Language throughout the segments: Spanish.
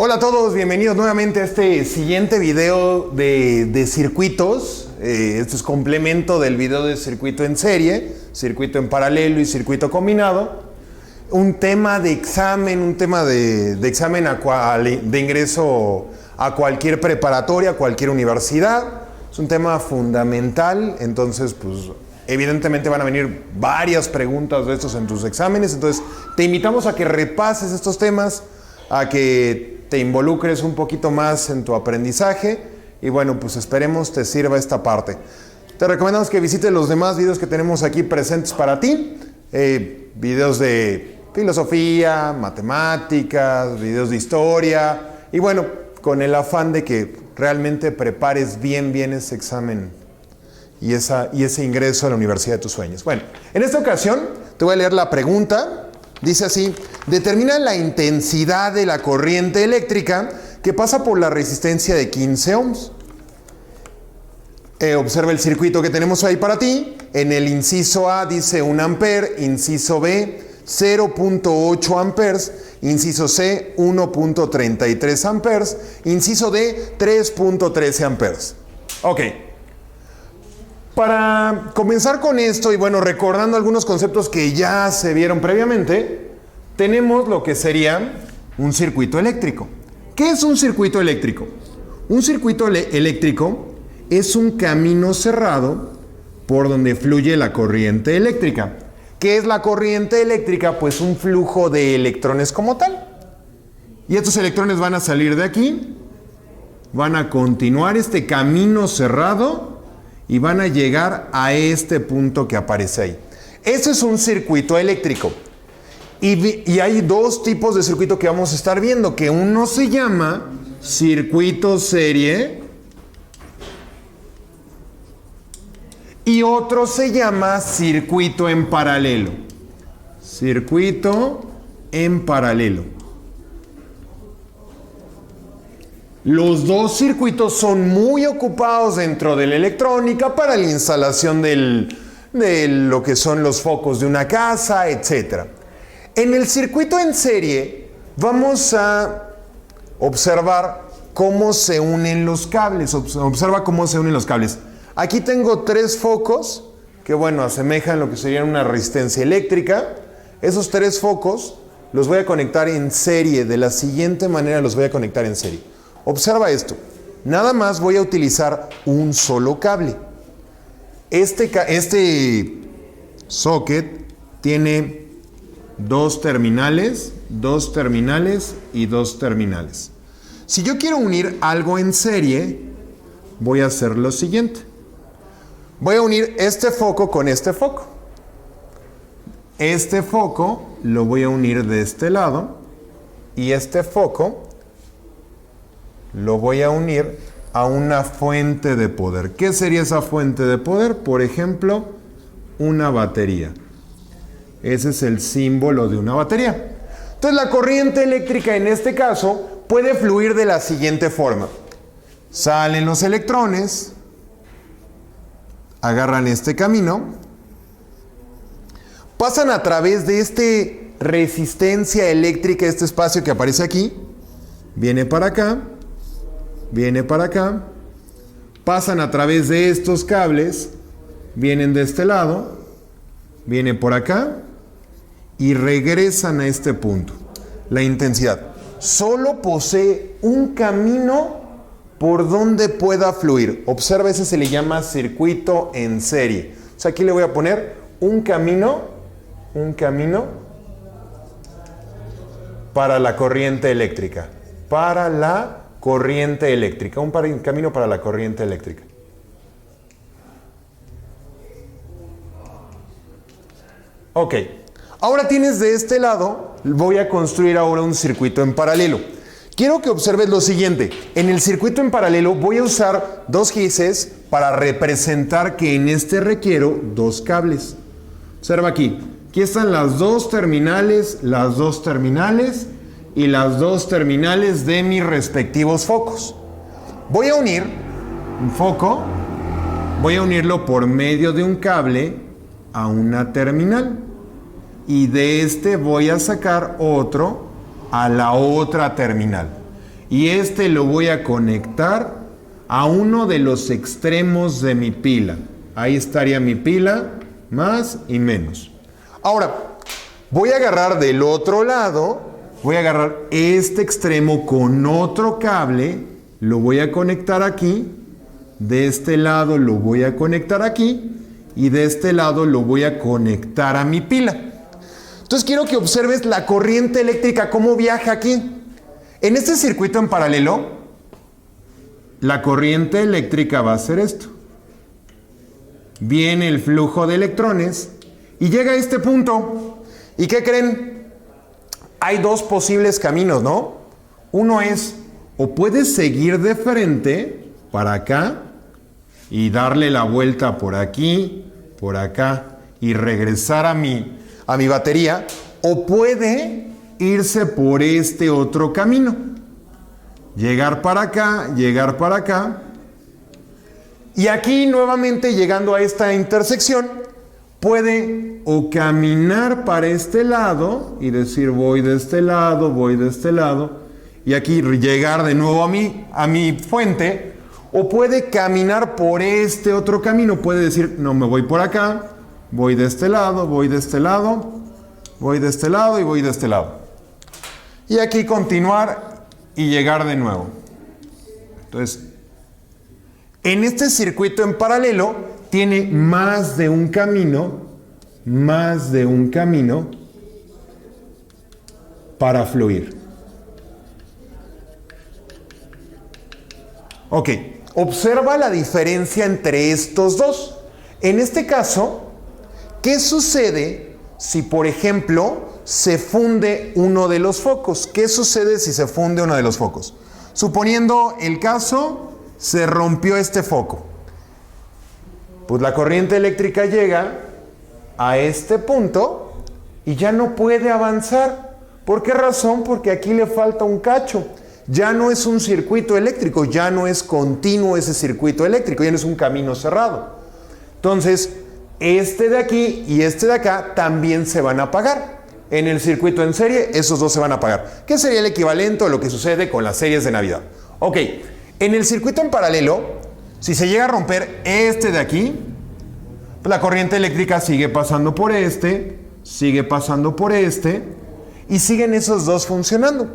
Hola a todos, bienvenidos nuevamente a este siguiente video de circuitos. Este es complemento del video de circuito en serie, circuito en paralelo y circuito combinado. Un tema de examen, de examen de ingreso a cualquier preparatoria, a cualquier universidad. Es un tema fundamental, entonces pues evidentemente van a venir varias preguntas de estos en tus exámenes. Entonces te invitamos a que repases estos temas, a que te involucres un poquito más en tu aprendizaje y bueno, pues esperemos te sirva esta parte. Te recomendamos que visites los demás videos que tenemos aquí presentes para ti, videos de filosofía, matemáticas, videos de historia y bueno, con el afán de que realmente prepares bien ese examen y ese ingreso a la universidad de tus sueños. Bueno, en esta ocasión te voy a leer la pregunta. Dice así: determina la intensidad de la corriente eléctrica que pasa por la resistencia de 15 ohms. Observa el circuito que tenemos ahí para ti. En el inciso A dice 1 ampere, inciso B 0.8 amperes, inciso C 1.33 amperes, inciso D 3.13 amperes. Ok. Para comenzar con esto y bueno, recordando algunos conceptos que ya se vieron previamente, tenemos lo que sería un circuito eléctrico. ¿Qué es un circuito eléctrico? Un circuito eléctrico es un camino cerrado por donde fluye la corriente eléctrica. ¿Qué es la corriente eléctrica? Pues un flujo de electrones como tal. Y estos electrones van a salir de aquí, van a continuar este camino cerrado y van a llegar a este punto que aparece ahí. Eso es un circuito eléctrico. Y hay dos tipos de circuito que vamos a estar viendo, que uno se llama circuito serie y otro se llama circuito en paralelo. Circuito en paralelo. Los dos circuitos son muy ocupados dentro de la electrónica para la instalación de lo que son los focos de una casa, etc. En el circuito en serie vamos a observar cómo se unen los cables. Observa cómo se unen los cables. Aquí tengo 3 focos que bueno, asemejan lo que sería una resistencia eléctrica. Esos 3 focos los voy a conectar en serie. De la siguiente manera los voy a conectar en serie. Observa esto, nada más voy a utilizar un solo cable. Este socket tiene 2 terminales y 2 terminales. Si yo quiero unir algo en serie, voy a hacer lo siguiente. Voy a unir este foco con este foco. Este foco lo voy a unir de este lado y este foco lo voy a unir a una fuente de poder. ¿Qué sería esa fuente de poder? Por ejemplo, una batería. Ese es el símbolo de una batería. Entonces la corriente eléctrica en este caso puede fluir de la siguiente forma. Salen los electrones, agarran este camino, pasan a través de esta resistencia eléctrica, este espacio que aparece aquí, viene para acá, pasan a través de estos cables, vienen de este lado, viene por acá y regresan a este punto. La intensidad solo posee un camino por donde pueda fluir. Observa, ese se le llama circuito en serie. O sea, aquí le voy a poner un camino para la corriente eléctrica. Un camino para la corriente eléctrica. Ok, ahora tienes de este lado, voy a construir ahora un circuito en paralelo. Quiero que observes lo siguiente. En el circuito en paralelo voy a usar 2 gises para representar que en este requiero 2 cables. Observa aquí. Aquí están las 2 terminales y las 2 terminales de mis respectivos focos. Voy a unir un foco, voy a unirlo por medio de un cable a una terminal y de este voy a sacar otro a la otra terminal. y este lo voy a conectar a uno de los extremos de mi pila. Ahí estaría mi pila, más y menos. Ahora, voy a agarrar del otro lado, voy a agarrar este extremo con otro cable, lo voy a conectar aquí, de este lado lo voy a conectar aquí, y de este lado lo voy a conectar a mi pila. Entonces quiero que observes la corriente eléctrica, cómo viaja aquí. En este circuito en paralelo, la corriente eléctrica va a hacer esto. Viene el flujo de electrones y llega a este punto. ¿Y qué creen? Hay dos posibles caminos, ¿no? Uno es, o puedes seguir de frente para acá y darle la vuelta por aquí, por acá y regresar a mi batería, o puede irse por este otro camino. Llegar para acá, y aquí nuevamente llegando a esta intersección, puede o caminar para este lado y decir voy de este lado, y aquí llegar de nuevo a mi fuente, o puede caminar por este otro camino, puede decir no, me voy por acá, voy de este lado, voy de este lado, voy de este lado y voy de este lado. Y aquí continuar y llegar de nuevo. Entonces, en este circuito en paralelo tiene más de un camino para fluir. Ok, observa la diferencia entre estos dos. En este caso, ¿qué sucede si, por ejemplo, se funde uno de los focos? ¿Qué sucede si se funde uno de los focos? Suponiendo el caso, se rompió este foco. Pues la corriente eléctrica llega a este punto y ya no puede avanzar. ¿Por qué razón? Porque aquí le falta un cacho. Ya no es un circuito eléctrico, ya no es continuo ese circuito eléctrico, ya no es un camino cerrado. Entonces, este de aquí y este de acá también se van a apagar. En el circuito en serie, esos dos se van a apagar. ¿Qué sería el equivalente a lo que sucede con las series de Navidad? Ok, en el circuito en paralelo, si se llega a romper este de aquí, pues la corriente eléctrica sigue pasando por este, sigue pasando por este, y siguen esos dos funcionando.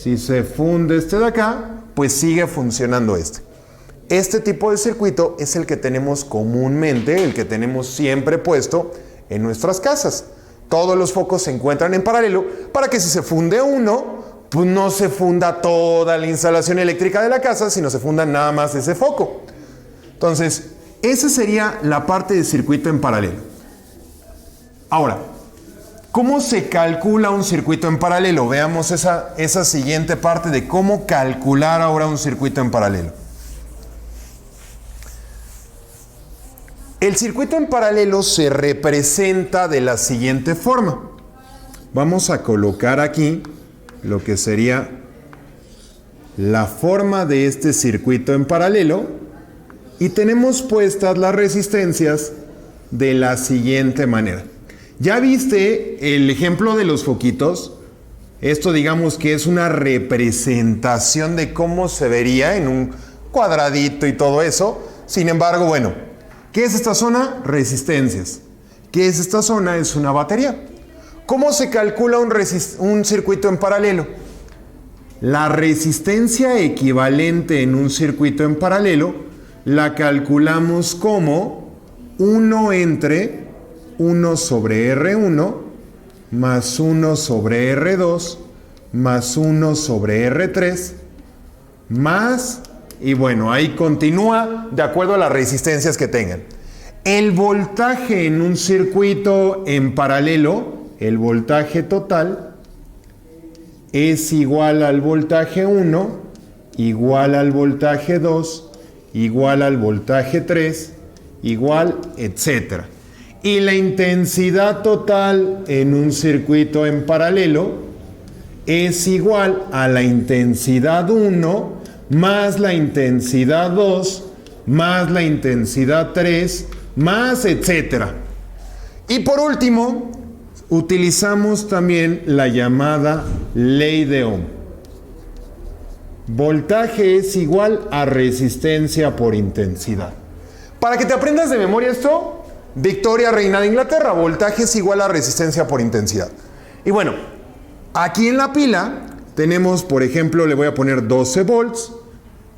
Si se funde este de acá, pues sigue funcionando este. Este tipo de circuito es el que tenemos comúnmente, el que tenemos siempre puesto en nuestras casas. Todos los focos se encuentran en paralelo para que si se funde uno, pues no se funda toda la instalación eléctrica de la casa, sino se funda nada más ese foco. Entonces, esa sería la parte de circuito en paralelo. Ahora, ¿cómo se calcula un circuito en paralelo? Veamos esa siguiente parte de cómo calcular ahora un circuito en paralelo. El circuito en paralelo se representa de la siguiente forma. Vamos a colocar aquí lo que sería la forma de este circuito en paralelo y tenemos puestas las resistencias de la siguiente manera. ¿Ya viste el ejemplo de los foquitos? Esto digamos que es una representación de cómo se vería en un cuadradito y todo eso. Sin embargo, bueno, ¿qué es esta zona? Resistencias. ¿Qué es esta zona? Es una batería. ¿Cómo se calcula un circuito en paralelo? La resistencia equivalente en un circuito en paralelo la calculamos como 1 entre 1 sobre R1 más 1 sobre R2 más 1 sobre R3 más, y bueno, ahí continúa de acuerdo a las resistencias que tengan. El voltaje en un circuito en paralelo, el voltaje total, es igual al voltaje 1, igual al voltaje 2, igual al voltaje 3, igual, etcétera. Y la intensidad total en un circuito en paralelo es igual a la intensidad 1 más la intensidad 2 más la intensidad 3 más etcétera. Y por último, utilizamos también la llamada ley de Ohm. Voltaje es igual a resistencia por intensidad. Para que te aprendas de memoria esto, Victoria, reina de Inglaterra, voltaje es igual a resistencia por intensidad. Y bueno, aquí en la pila tenemos, por ejemplo, le voy a poner 12 volts.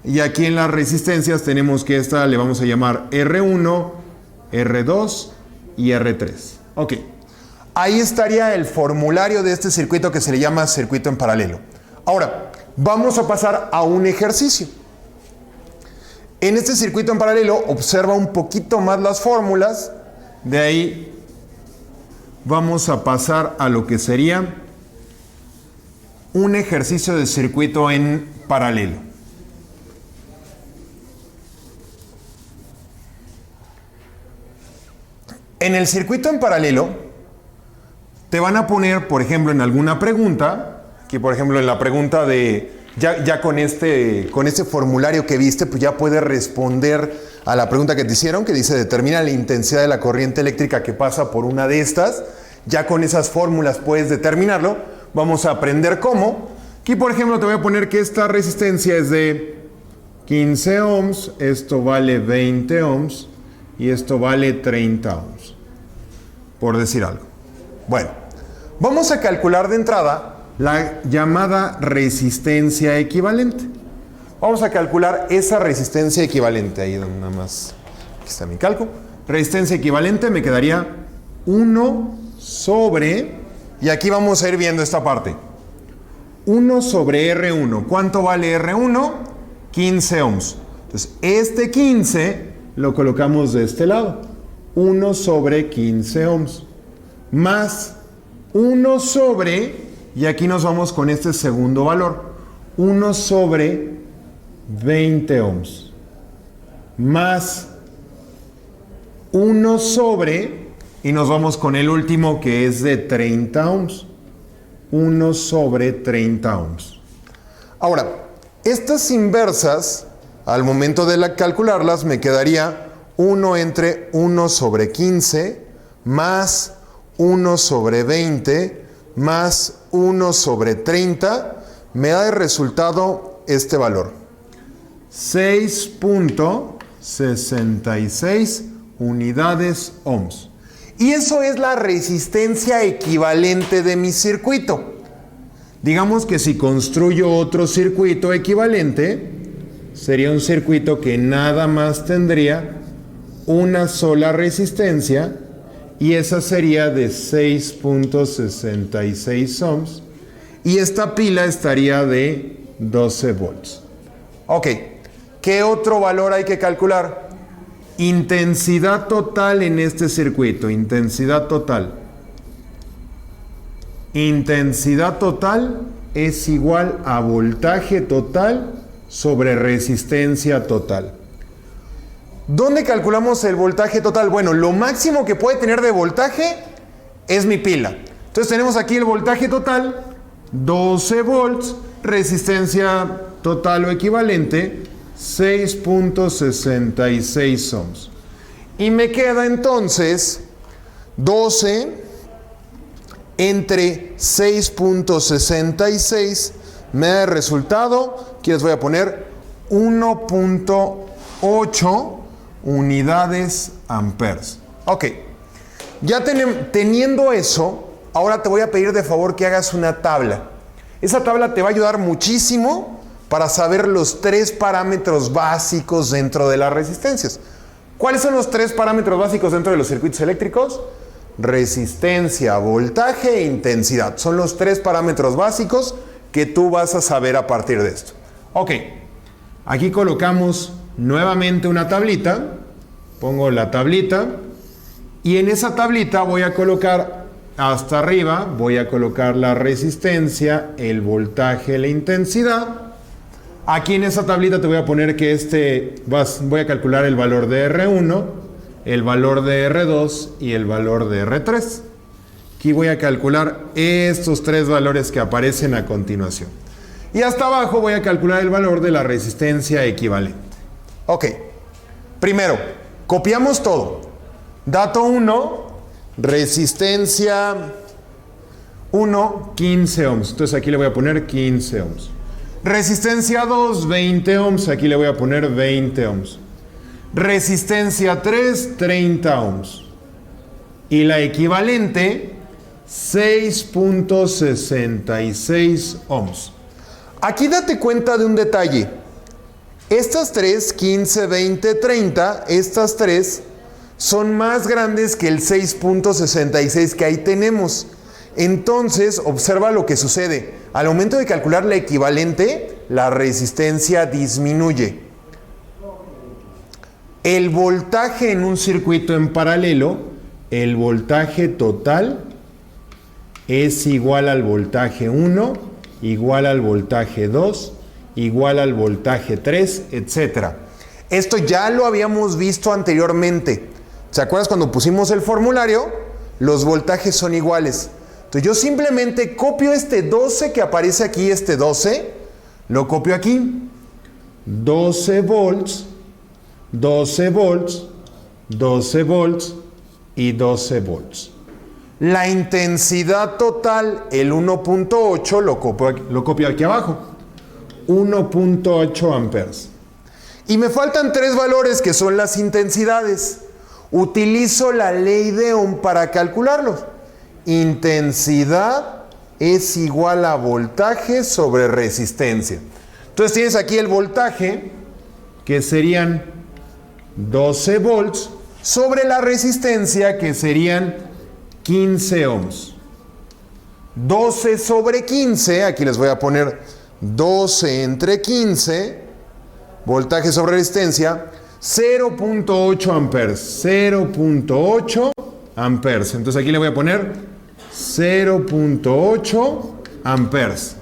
Y aquí en las resistencias tenemos que esta le vamos a llamar R1, R2 y R3. Ok. Ahí estaría el formulario de este circuito que se le llama circuito en paralelo. Ahora, vamos a pasar a un ejercicio. En este circuito en paralelo, observa un poquito más las fórmulas. De ahí vamos a pasar a lo que sería un ejercicio de circuito en paralelo. En el circuito en paralelo, te van a poner, por ejemplo, en alguna pregunta, aquí por ejemplo en la pregunta de, ya con este formulario que viste, pues ya puedes responder a la pregunta que te hicieron, que dice, determina la intensidad de la corriente eléctrica que pasa por una de estas. Ya con esas fórmulas puedes determinarlo. Vamos a aprender cómo. Aquí, por ejemplo, te voy a poner que esta resistencia es de 15 ohms, esto vale 20 ohms y esto vale 30 ohms, por decir algo. Bueno, vamos a calcular de entrada la llamada resistencia equivalente. Vamos a calcular esa resistencia equivalente. Ahí nada más, aquí está mi cálculo. Resistencia equivalente me quedaría 1 sobre, y aquí vamos a ir viendo esta parte. 1 sobre R1. ¿Cuánto vale R1? 15 ohms. Entonces, este 15 lo colocamos de este lado. 1 sobre 15 ohms. Más 1 sobre, y aquí nos vamos con este segundo valor. 1 sobre 20 ohms. Más 1 sobre, y nos vamos con el último que es de 30 ohms. 1 sobre 30 ohms. Ahora, estas inversas, al momento de calcularlas, me quedaría 1 entre 1 sobre 15 más 1 sobre 20 más 1 sobre 30, me da de resultado este valor. 6.66 unidades ohms. Y eso es la resistencia equivalente de mi circuito. Digamos que si construyo otro circuito equivalente, sería un circuito que nada más tendría una sola resistencia, y esa sería de 6.66 ohms, y esta pila estaría de 12 volts. Ok, ¿qué otro valor hay que calcular? Intensidad total en este circuito, intensidad total. Intensidad total es igual a voltaje total sobre resistencia total. ¿Dónde calculamos el voltaje total? Bueno, lo máximo que puede tener de voltaje es mi pila. Entonces tenemos aquí el voltaje total, 12 volts, resistencia total o equivalente, 6.66 ohms. Y me queda entonces 12 entre 6.66, me da el resultado, aquí les voy a poner 1.8 unidades amperes. Ok, ya teniendo eso, ahora te voy a pedir de favor que hagas una tabla. Esa tabla te va a ayudar muchísimo para saber los 3 parámetros básicos dentro de las resistencias. ¿Cuáles son los 3 parámetros básicos dentro de los circuitos eléctricos? Resistencia, voltaje e intensidad. Son los 3 parámetros básicos que tú vas a saber a partir de esto. Ok, aquí colocamos nuevamente una tablita. Pongo la tablita y en esa tablita voy a colocar hasta arriba, voy a colocar la resistencia, el voltaje, la intensidad. Aquí en esa tablita te voy a poner que voy a calcular el valor de R1, el valor de R2 y el valor de R3. Aquí voy a calcular estos 3 valores que aparecen a continuación. Y hasta abajo voy a calcular el valor de la resistencia equivalente. Ok, primero, copiamos todo. Dato 1, resistencia 1, 15 ohms. Entonces aquí le voy a poner 15 ohms. Resistencia 2, 20 ohms. Aquí le voy a poner 20 ohms. Resistencia 3, 30 ohms. Y la equivalente, 6.66 ohms. Aquí date cuenta de un detalle. Estas tres, 15, 20, 30, estas tres son más grandes que el 6.66 que ahí tenemos. Entonces, observa lo que sucede. Al momento de calcular la equivalente, la resistencia disminuye. El voltaje en un circuito en paralelo, el voltaje total es igual al voltaje 1, igual al voltaje 2, igual al voltaje 3, etc. Esto ya lo habíamos visto anteriormente. ¿Se acuerdas cuando pusimos el formulario? Los voltajes son iguales. Entonces yo simplemente copio este 12 que aparece aquí, este 12, lo copio aquí. 12 volts, 12 volts, 12 volts y 12 volts. La intensidad total, el 1.8, lo copio aquí abajo. 1.8 amperes. Y me faltan tres valores que son las intensidades. Utilizo la ley de Ohm para calcularlos. Intensidad es igual a voltaje sobre resistencia. Entonces tienes aquí el voltaje, que serían 12 volts, sobre la resistencia, que serían 15 ohms. 12 sobre 15, aquí les voy a poner 12 entre 15, voltaje sobre resistencia, 0.8 amperes, 0.8 amperes. Entonces aquí le voy a poner 0.8 amperes.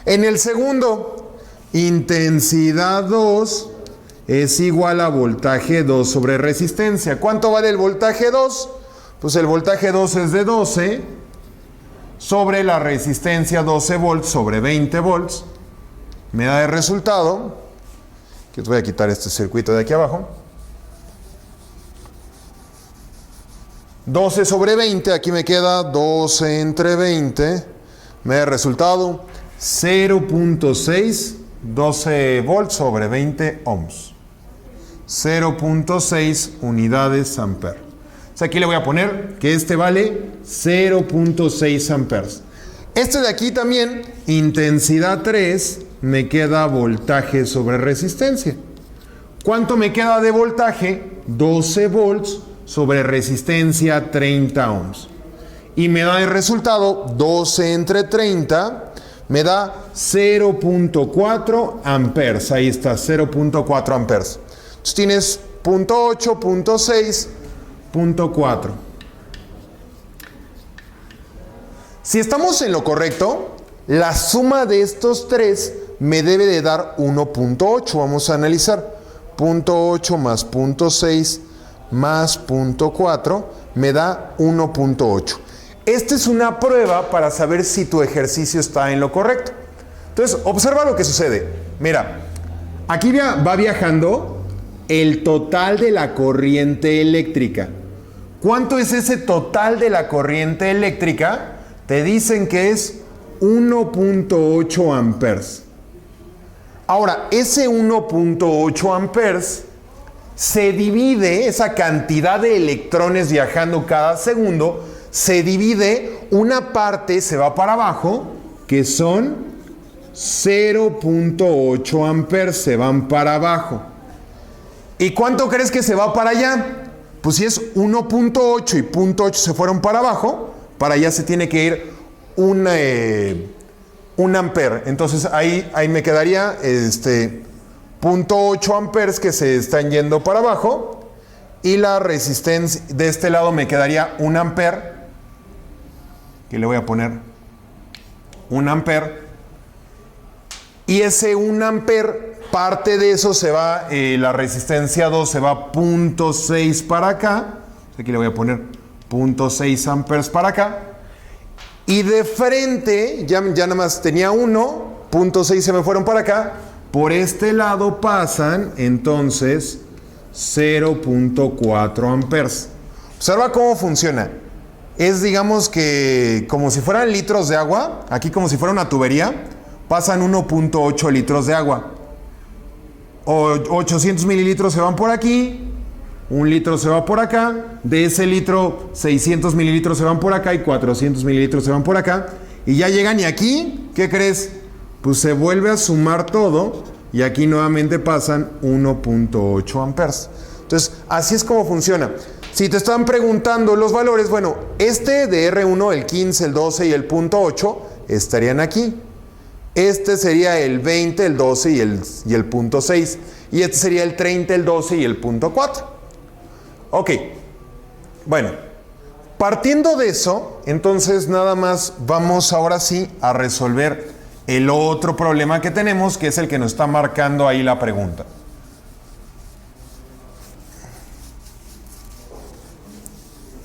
En el segundo, intensidad 2 es igual a voltaje 2 sobre resistencia. ¿Cuánto vale el voltaje 2? Pues el voltaje 2 es de 12 sobre la resistencia 12 volts sobre 20 volts. Me da de resultado, que voy a quitar este circuito de aquí abajo, 12 sobre 20, aquí me queda 12 entre 20, me da de resultado 0.6, 12 volts sobre 20 ohms, 0.6 unidades amper. O sea, aquí le voy a poner que este vale 0.6 amperes. Este de aquí también, intensidad 3, me queda voltaje sobre resistencia. ¿Cuánto me queda de voltaje? 12 volts sobre resistencia 30 ohms. Y me da el resultado 12 entre 30, me da 0.4 amperes. Ahí está, 0.4 amperes. Entonces tienes 0.8, 0.6, 0.4. Si estamos en lo correcto, la suma de estos tres me debe de dar 1.8. Vamos a analizar. 0.8 más 0.6 más 0.4 me da 1.8. Esta es una prueba para saber si tu ejercicio está en lo correcto. Entonces, observa lo que sucede. Mira, aquí va viajando el total de la corriente eléctrica. ¿Cuánto es ese total de la corriente eléctrica? Te dicen que es 1.8 amperes. Ahora, ese 1.8 amperes se divide, esa cantidad de electrones viajando cada segundo, se divide, una parte se va para abajo, que son 0.8 amperes, se van para abajo. ¿Y cuánto crees que se va para allá? Pues si es 1.8 y 0.8 se fueron para abajo, para allá se tiene que ir un amper. Entonces ahí me quedaría 0.8 amperes que se están yendo para abajo, y la resistencia de este lado me quedaría 1 amper, que le voy a poner 1 amper, y ese 1 amper, parte de eso se va, la resistencia 2 se va 0.6 para acá, aquí le voy a poner 0.6 amperes para acá. Y de frente, ya nada más tenía 1, 0.6 se me fueron para acá. Por este lado pasan, entonces, 0.4 amperes. Observa cómo funciona. Es, digamos que, como si fueran litros de agua, aquí como si fuera una tubería. pasan 1.8 litros de agua. 800 mililitros se van por aquí, 1 litro se va por acá, de ese litro 600 mililitros se van por acá y 400 mililitros se van por acá, y ya llegan y aquí, ¿qué crees? Pues se vuelve a sumar todo y aquí nuevamente pasan 1.8 amperes. Entonces, así es como funciona. Si te están preguntando los valores, bueno, este de R1, el 15, el 12 y el punto 8 estarían aquí. Este sería el 20, el 12 y el punto 6. Y este sería el 30, el 12 y el punto 4. Ok. Bueno, partiendo de eso, entonces nada más vamos ahora sí a resolver el otro problema que tenemos, que es el que nos está marcando ahí la pregunta.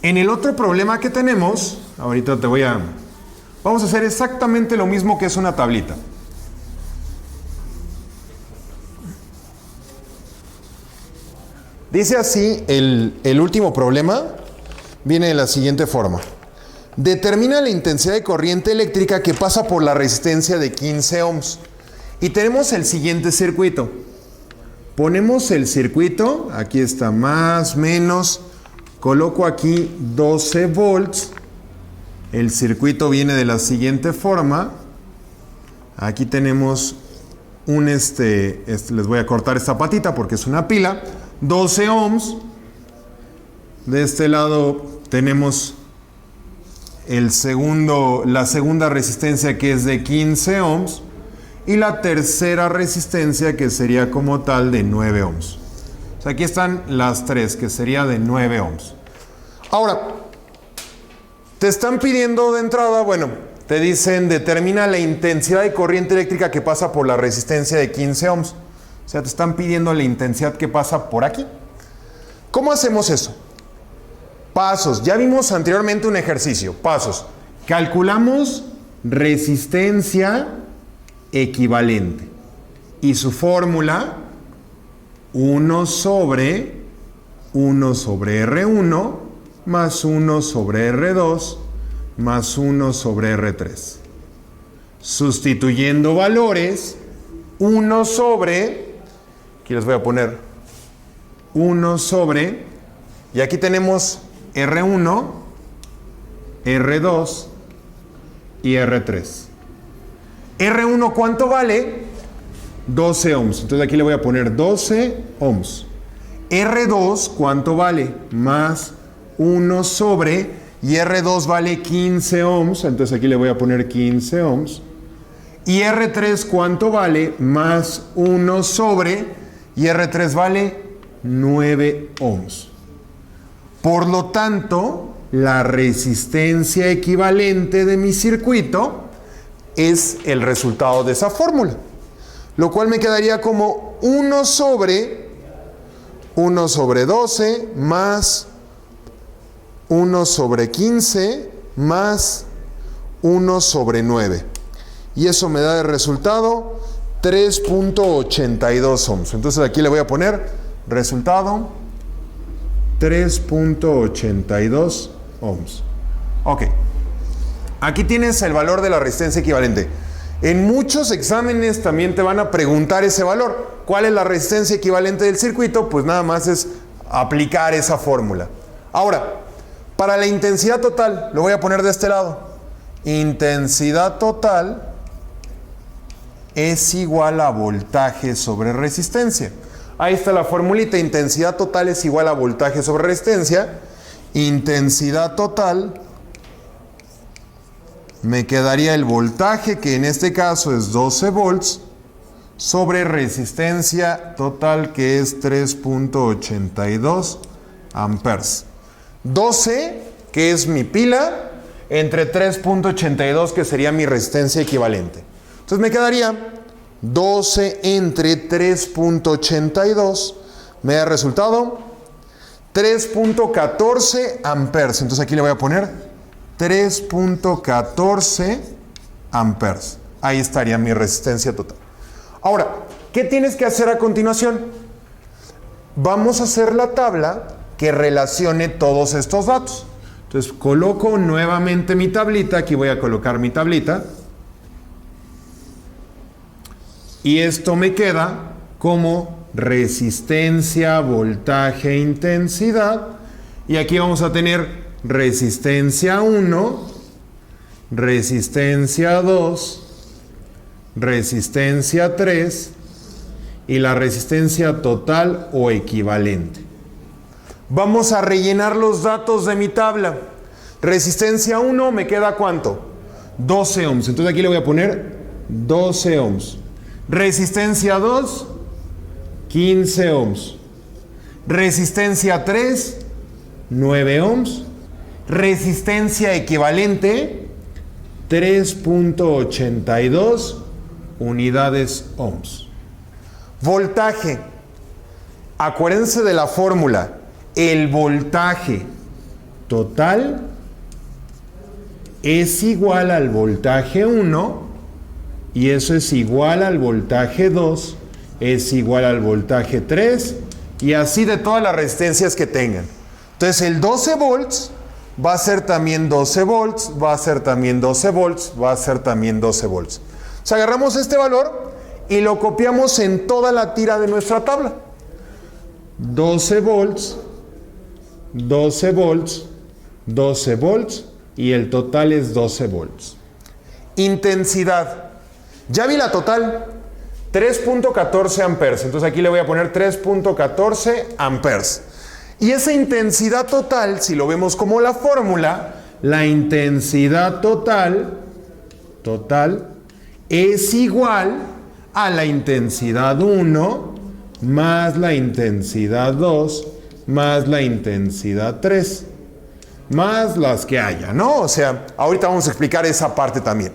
En el otro problema que tenemos, ahorita vamos a hacer exactamente lo mismo que es una tablita. Dice así el último problema, viene de la siguiente forma. Determina la intensidad de corriente eléctrica que pasa por la resistencia de 15 ohms. Y tenemos el siguiente circuito. Ponemos el circuito, aquí está más, menos, coloco aquí 12 volts. El circuito viene de la siguiente forma. Aquí tenemos les voy a cortar esta patita porque es una pila. 12 ohms. De este lado tenemos la segunda resistencia, que es de 15 ohms. Y la tercera resistencia, que sería como tal de 9 ohms. O sea, aquí están las tres, que sería de 9 ohms. Ahora, te están pidiendo de entrada, bueno, te dicen determina la intensidad de corriente eléctrica que pasa por la resistencia de 15 ohms. O sea, te están pidiendo la intensidad que pasa por aquí. ¿Cómo hacemos eso? Pasos. Ya vimos anteriormente un ejercicio. Pasos. Calculamos resistencia equivalente. Y su fórmula, 1 sobre R1 más 1 sobre R2 más 1 sobre R3. Sustituyendo valores, 1 sobre, aquí les voy a poner 1 sobre, y aquí tenemos R1, R2 y R3. R1, ¿cuánto vale? 12 ohms. Entonces aquí le voy a poner 12 ohms. R2, ¿cuánto vale? Más 1 sobre, y R2 vale 15 ohms. Entonces aquí le voy a poner 15 ohms. Y R3, ¿cuánto vale? Más 1 sobre, y R3 vale 9 ohms. Por lo tanto, la resistencia equivalente de mi circuito es el resultado de esa fórmula. Lo cual me quedaría como 1 sobre 12 más 1 sobre 15 más 1 sobre 9. Y eso me da de resultado 3.82 ohms. Entonces aquí le voy a poner resultado 3.82 ohms. Ok. Aquí tienes el valor de la resistencia equivalente. En muchos exámenes también te van a preguntar ese valor. ¿Cuál es la resistencia equivalente del circuito? Pues nada más es aplicar esa fórmula. Ahora, para la intensidad total, lo voy a poner de este lado. Intensidad total es igual a voltaje sobre resistencia. Ahí está la formulita. Intensidad total es igual a voltaje sobre resistencia. Intensidad total, me quedaría el voltaje, que en este caso es 12 volts, sobre resistencia total, que es 3.82 amperes. 12, que es mi pila, entre 3.82, que sería mi resistencia equivalente. Entonces me quedaría 12 entre 3.82, me da resultado 3.14 amperes. Entonces aquí le voy a poner 3.14 amperes. Ahí estaría mi resistencia total. Ahora, ¿qué tienes que hacer a continuación? Vamos a hacer la tabla que relacione todos estos datos. Entonces coloco nuevamente mi tablita. Aquí voy a colocar mi tablita. Y esto me queda como resistencia, voltaje, intensidad. Y aquí vamos a tener resistencia 1, resistencia 2, resistencia 3 y la resistencia total o equivalente. Vamos a rellenar los datos de mi tabla. Resistencia 1 me queda ¿cuánto? 12 ohms. Entonces aquí le voy a poner 12 ohms. Resistencia 2, 15 ohms. Resistencia 3, 9 ohms. Resistencia equivalente, 3.82 unidades ohms. Voltaje. Acuérdense de la fórmula. El voltaje total es igual al voltaje 1 y eso es igual al voltaje 2, es igual al voltaje 3 y así de todas las resistencias que tengan. Entonces el 12 volts va a ser también 12 volts, va a ser también 12 volts, va a ser también 12 volts. O sea, agarramos este valor y lo copiamos en toda la tira de nuestra tabla. 12 volts, 12 volts, 12 volts y el total es 12 volts. Intensidad. Ya vi la total, 3.14 amperes. Entonces aquí le voy a poner 3.14 amperes. Y esa intensidad total, si lo vemos como la fórmula, la intensidad total es igual a la intensidad 1 más la intensidad 2 más la intensidad 3 más las que haya, ¿no? O sea, ahorita vamos a explicar esa parte también.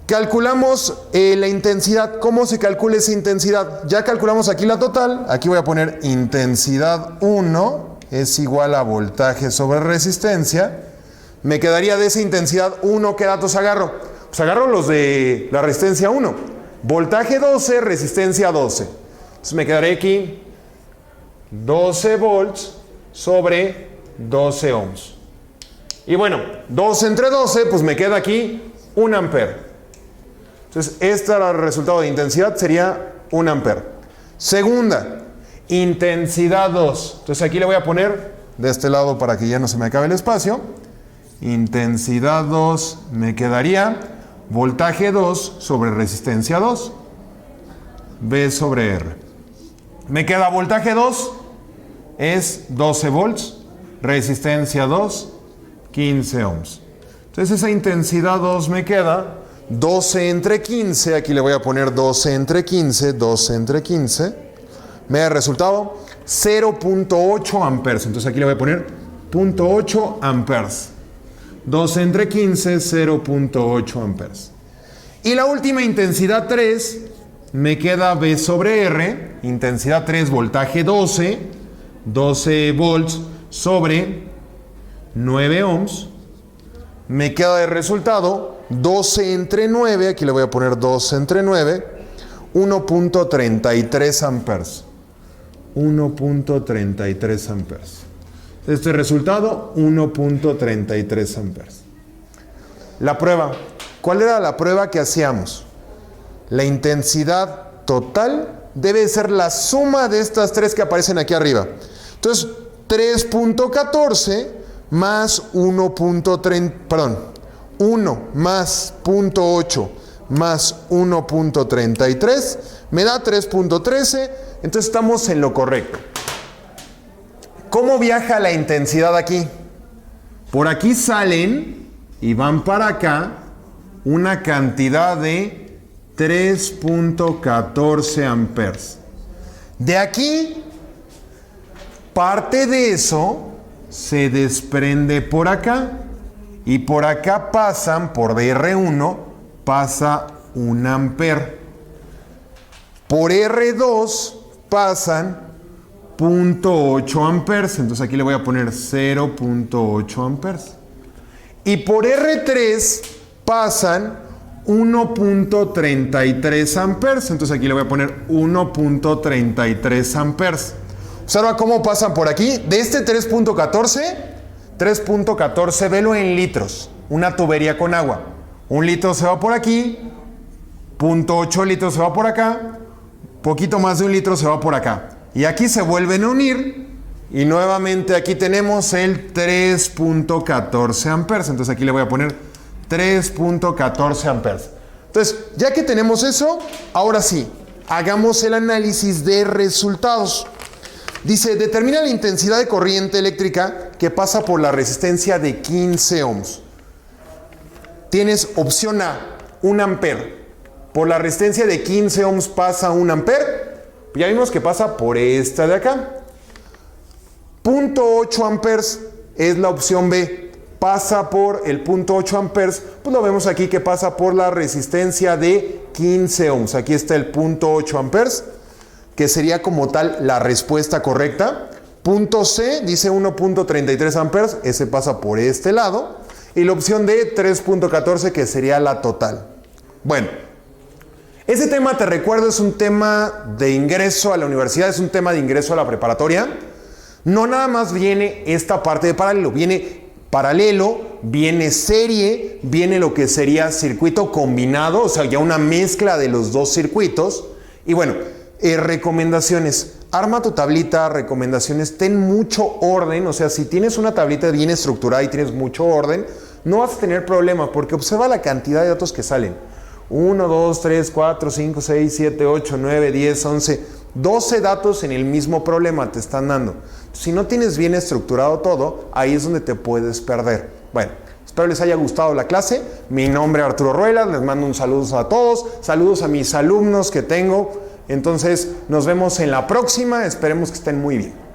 Calculamos la intensidad. ¿Cómo se calcula esa intensidad? Ya calculamos aquí la total. Aquí voy a poner intensidad 1 es igual a voltaje sobre resistencia. Me quedaría de esa intensidad 1, ¿qué datos agarro? Pues agarro los de la resistencia 1. Voltaje 12, resistencia 12. Entonces me quedaré aquí 12 volts sobre 12 ohms. Y bueno, 12 entre 12, pues me queda aquí 1 ampere. Entonces, este era el resultado de intensidad, sería 1 ampere. Segunda, intensidad 2. Entonces aquí le voy a poner de este lado para que ya no se me acabe el espacio. Intensidad 2 me quedaría voltaje 2 sobre resistencia 2. V sobre R. Me queda voltaje 2 es 12 volts, resistencia 2, 15 ohms. Entonces esa intensidad 2 me queda 12 entre 15, aquí le voy a poner 12 entre 15, 12 entre 15, me da el resultado 0.8 amperes, entonces aquí le voy a poner 0.8 amperes, 12 entre 15, 0.8 amperes. Y la última intensidad 3, me queda V sobre R, intensidad 3, voltaje 12, 12 volts sobre 9 ohms, me queda de resultado 12 entre 9, aquí le voy a poner 12 entre 9, 1.33 amperes. 1.33 amperes. Este resultado, 1.33 amperes. La prueba. ¿Cuál era la prueba que hacíamos? La intensidad total debe ser la suma de estas tres que aparecen aquí arriba. Entonces, 3.14 más 1 más 0.8 más 1.33 me da 3.13, entonces estamos en lo correcto. ¿Cómo viaja la intensidad aquí? Por aquí salen y van para acá una cantidad de 3.14 amperes. De aquí, parte de eso se desprende por acá y por acá pasan, por R1 pasa 1 ampere. Por R2 pasan 0.8 amperes, entonces aquí le voy a poner 0.8 amperes. Y por R3 pasan 1.33 amperes, entonces aquí le voy a poner 1.33 amperes. Observa cómo pasan por aquí. De este 3.14, velo en litros. Una tubería con agua. 1 litro se va por aquí, 0.8 litros se va por acá, poquito más de 1 litro se va por acá. Y aquí se vuelven a unir y nuevamente aquí tenemos el 3.14 amperes. Entonces aquí le voy a poner 3.14 amperes. Entonces, ya que tenemos eso, ahora sí, hagamos el análisis de resultados. Dice, determina la intensidad de corriente eléctrica que pasa por la resistencia de 15 ohms. Tienes opción A, 1 amper. Por la resistencia de 15 ohms pasa 1 amper. Ya vimos que pasa por esta de acá. 0.8 amperes es la opción B. Pasa por el 0.8 amperes. Pues lo vemos aquí que pasa por la resistencia de 15 ohms. Aquí está el 0.8 amperes, que sería como tal la respuesta correcta. Punto C dice 1.33 amperes. Ese pasa por este lado. Y la opción D, 3.14, que sería la total. Bueno, ese tema, te recuerdo, es un tema de ingreso a la universidad, es un tema de ingreso a la preparatoria. No nada más viene esta parte de paralelo, viene paralelo, viene serie, viene lo que sería circuito combinado, o sea, ya una mezcla de los dos circuitos. Y bueno, recomendaciones. Arma tu tablita, recomendaciones, ten mucho orden, o sea, si tienes una tablita bien estructurada y tienes mucho orden, no vas a tener problema porque observa la cantidad de datos que salen. 1, 2, 3, 4, 5, 6, 7, 8, 9, 10, 11, 12 datos en el mismo problema te están dando. Si no tienes bien estructurado todo, ahí es donde te puedes perder. Bueno, espero les haya gustado la clase. Mi nombre es Arturo Ruelas, les mando un saludo a todos, saludos a mis alumnos que tengo. Entonces, nos vemos en la próxima, esperemos que estén muy bien.